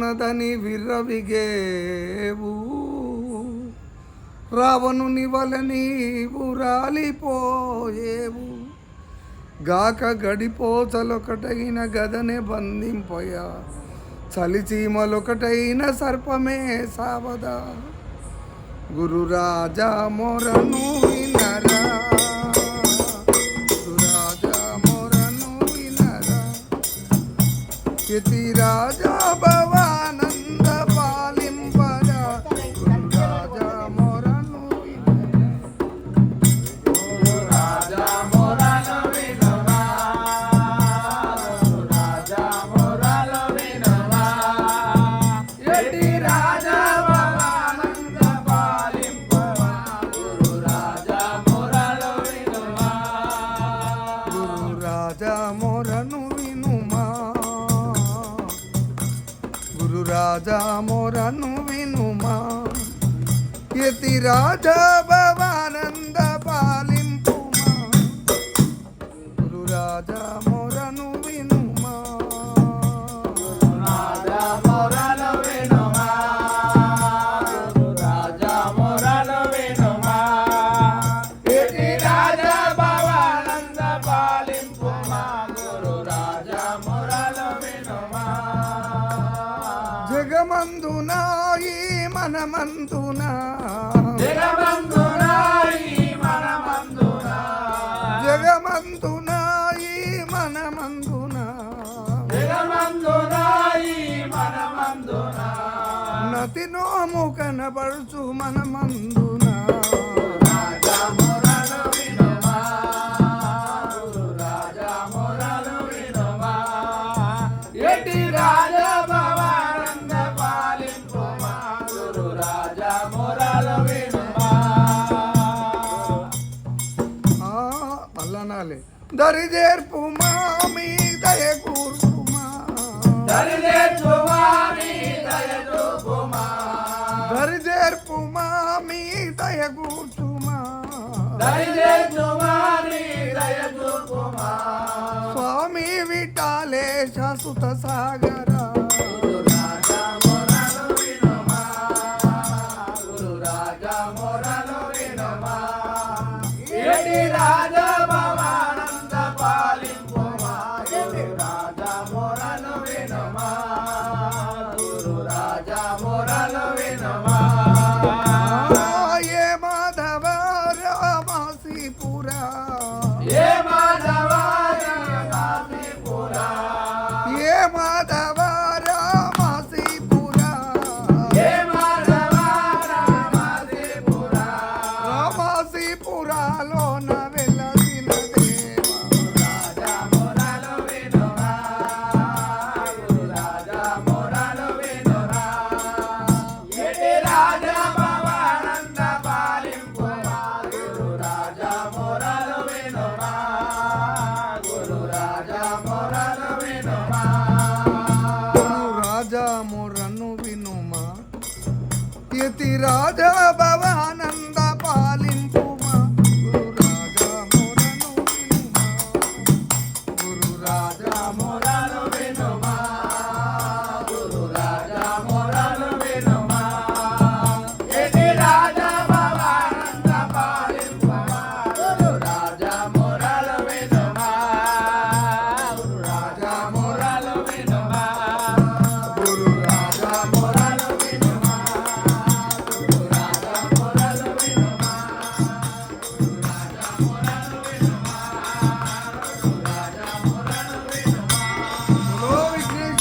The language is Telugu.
నదని విర్రవిగేవు రావణుని వల నీవు రాలిపోయేవు గాక గడిపోచలొకటైన గదనే బంధింపయా చలిచీమలొకటైన సర్పమే సావదా గురు రాజా మొరను వినరా గురు రాజా మొరను వినరా యతి రాజా భవానంద పాలింపరా గురు రాజా మొరను వినరా గురు రాజా మొరను వినరా గురు రాజా మొరను వినరా యతి రాజా భవానంద పాలింపరా గురు రాజా మొరను వినుమా గురు రాజా మొరను వినుమా గురు రాజా మొరను వినుమా యతి రాజా భవానంద పాలింపుమా గురు రాజా మొరను వినుమా గురు రాజా మొరను వినుమా గురు రాజా మొరను వినుమా యతి రాజా భవానంద పాలింపుమా గురు రాజా మొరను వినుమా జగమందునా ఈ మనమందునా జగమందునా ఈ మనమందునా జగమందునా ఈ మనమందునా జగమందునా ఈ మనమందునా నతి నోము కనపడుచు మనమందునా రాజా మొరను వినుమా గురు రాజా మొరను వినుమా యతి రాజా భవానంద పాలింపుమా గురు రాజా మొరను వినుమా అల్లనాలే దరిజేర్పుమా మీ దయ కూర్పుమా దరిజేర్పుమా మీ దయ చూపుమా దరిజేర్పుమా మీ దయ కూర్చుమా దరిజేర్పుమా మీ దయ చూపుమా స్వామి విఠాలేశ సుత సాగరా గురు రాజా మొరను వినుమా గురు రాజా మొరను వినుమా యతి రాజా భవానంద పాలింపుమా యతి రాజా మొరను వినుమా గురు రాజా మొరను వినుమా ఏ మాధవ రామసీపురా ఏ మాధవ రామసీపురా ఏ మాధవ రామసీపురా ఏ మాధవ రామసీపురా రామసీపురాలోన వెలసిన దేవా రాజా మొరను వినుమా గురు రాజా మొరను వినుమా యతి రాజా భవానంద పాలింపుమా గురు రాజా మొరను వినుమా గురు రాజా మొరను వినుమా గురు రాజా మొరను వినుమా యతి రాజా భవానంద పాలింపుమా గురు రాజా మొరను వినుమా గురు రాజా మొరను వినుమా గురు రాజా మొరను వినుమా యతి రాజా భవానంద పాలింపుమా గురు రాజా మొరను వినుమా గురు రాజా మొరను వినుమా గురు రాజా